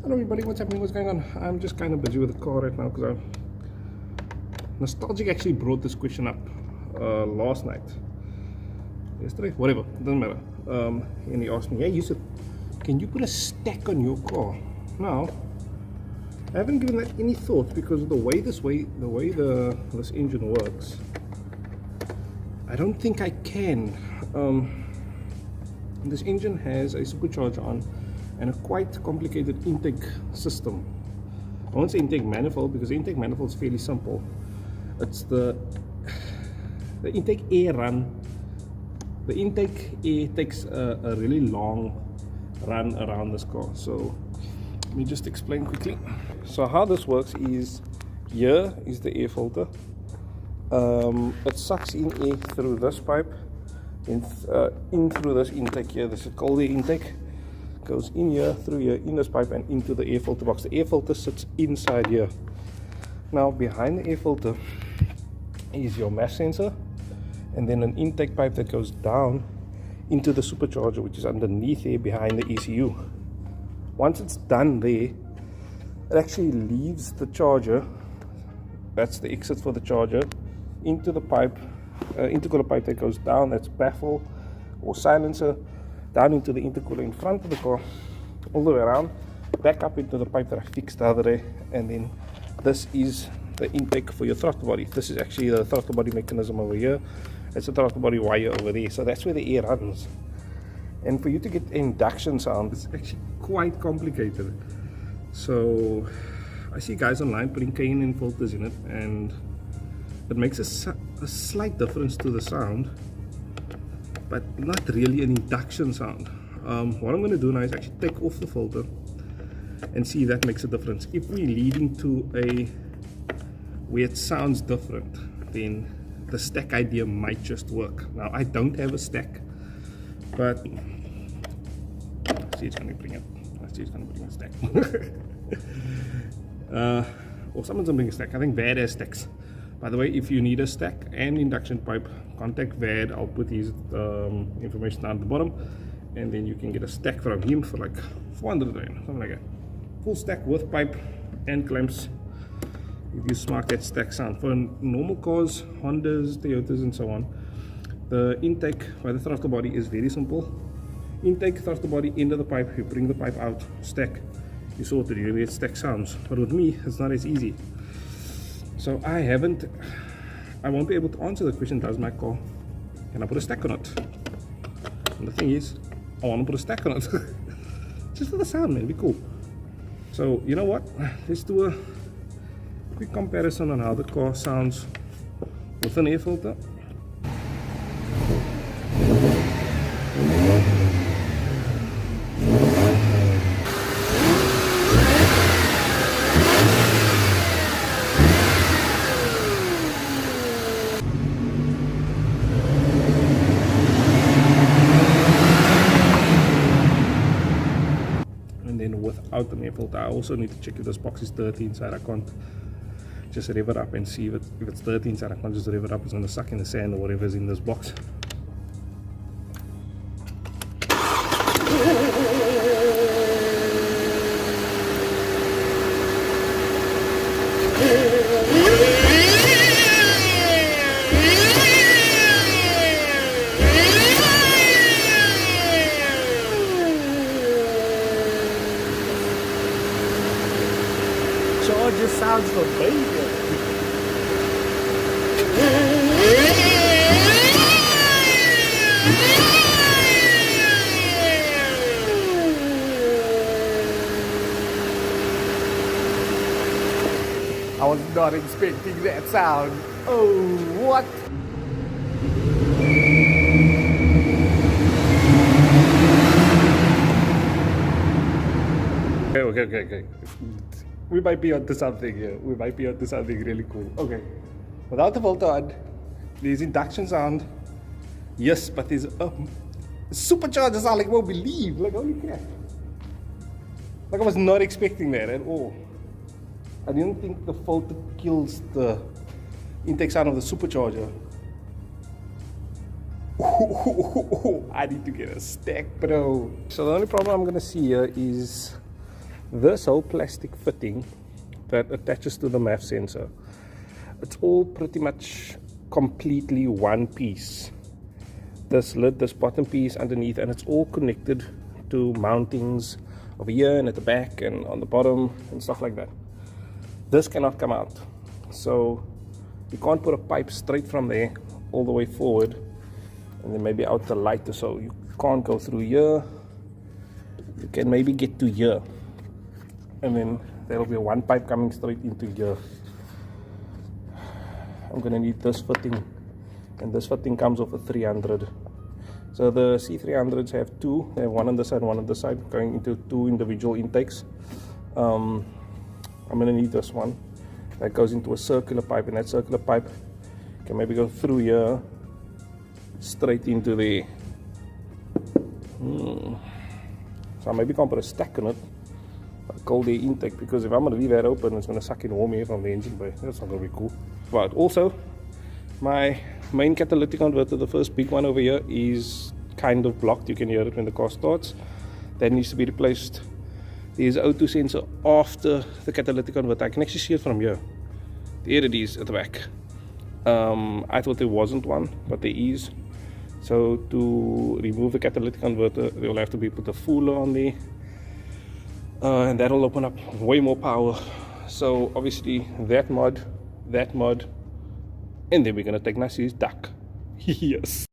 Hello everybody, what's happening, what's going on? I'm just kind of busy with the car right now because Nostalgic actually brought this question up last night, yesterday, whatever, doesn't matter. And he asked me, hey Yusuf, can you put a stack on your car? Now, I haven't given that any thought because of the way this engine works. I don't think I can. This engine has a supercharger on and a quite complicated intake system. I won't say intake manifold because the intake manifold is fairly simple. It's the intake air run. The intake air takes a really long run around this car. So let me just explain quickly. So how this works is, here is the air filter. It sucks in air through this pipe, in through this intake here. This is called the intake. Goes in here, through here, in this pipe, and into the air filter box. The air filter sits inside here. Now behind the air filter is your mass sensor, and then an intake pipe that goes down into the supercharger, which is underneath here behind the ECU. Once it's done there, it actually leaves the charger. That's the exit for the charger, into the pipe, intercooler pipe that goes down. That's baffle or silencer, down into the intercooler in front of the car, all the way around, back up into the pipe that I fixed the other day, and then this is the intake for your throttle body. This is actually the throttle body mechanism over here. It's a throttle body wire over there, so that's where the air runs. And for you to get induction sound, it's actually quite complicated. So I see guys online putting K&N filters in it, and it makes a slight difference to the sound, but not really an induction sound. What I'm going to do now is actually take off the filter and see if that makes a difference. If we're leading to a where it sounds different, then the stack idea might just work. Now I don't have a stack, but see, it's going to bring it. I see it's going to bring a stack. Or someone's going to bring a stack. I think VAD has stacks. By the way, if you need a stack and induction pipe, contact VAD. I'll put his information down at the bottom, and then you can get a stack from him for like 400 rand, something like that. Full stack with pipe and clamps. If you smart that stack sound. For normal cars, Hondas, Toyotas and so on, the intake by the throttle body is very simple. Intake, throttle body, end of the pipe, you bring the pipe out, stack, you sort it, you get stack sounds. But with me, it's not as easy. So I won't be able to answer the question, does my car, can I put a stack on it? And the thing is, I want to put a stack on it. Just for the sound, man, it'd be cool. So you know what, let's do a quick comparison on how the car sounds with an air filter. Without an air filter, I also need to check if this box is dirty inside. I can't just rev it up and see if it's dirty inside. I can't just rev it up, it's going to suck in the sand or whatever is in this box. Just sounds amazing. I was not expecting that sound. Oh, what? Okay. We might be onto something here. We might be onto something really cool. Okay. Without the filter on, there's induction sound. Yes, but there's supercharger sound like you won't believe. Like, holy crap. Like I was not expecting that at all. I didn't think the filter kills the intake sound of the supercharger. I need to get a stack, bro. So the only problem I'm gonna see here is This whole plastic fitting that attaches to the MAF sensor, it's all pretty much completely one piece. This lid, this bottom piece underneath, and it's all connected to mountings over here and at the back and on the bottom and stuff like that. This cannot come out, so you can't put a pipe straight from there all the way forward and then maybe out the light or so. You can't go through here. You can maybe get to here, and then there will be one pipe coming straight into here. I'm gonna need this fitting, and this fitting comes off a 300. So the C300s have two. They have one on the side, one on the side, going into two individual intakes. I'm gonna need this one that goes into a circular pipe, and that circular pipe can maybe go through here straight into there. So I maybe can't put a stack on it, a cold air intake, because if I'm gonna leave that open, it's gonna suck in warm air from the engine bay. That's not gonna be cool. But also, my main catalytic converter, the first big one over here, is kind of blocked. You can hear it when the car starts. That needs to be replaced. There's an O2 sensor after the catalytic converter. I can actually see it from here. There it is at the back. I thought there wasn't one, but there is. So to remove the catalytic converter, there will have to be put a fooler on there, and that will open up way more power. So obviously that mod, and then we're gonna take Nasi's duck. Yes.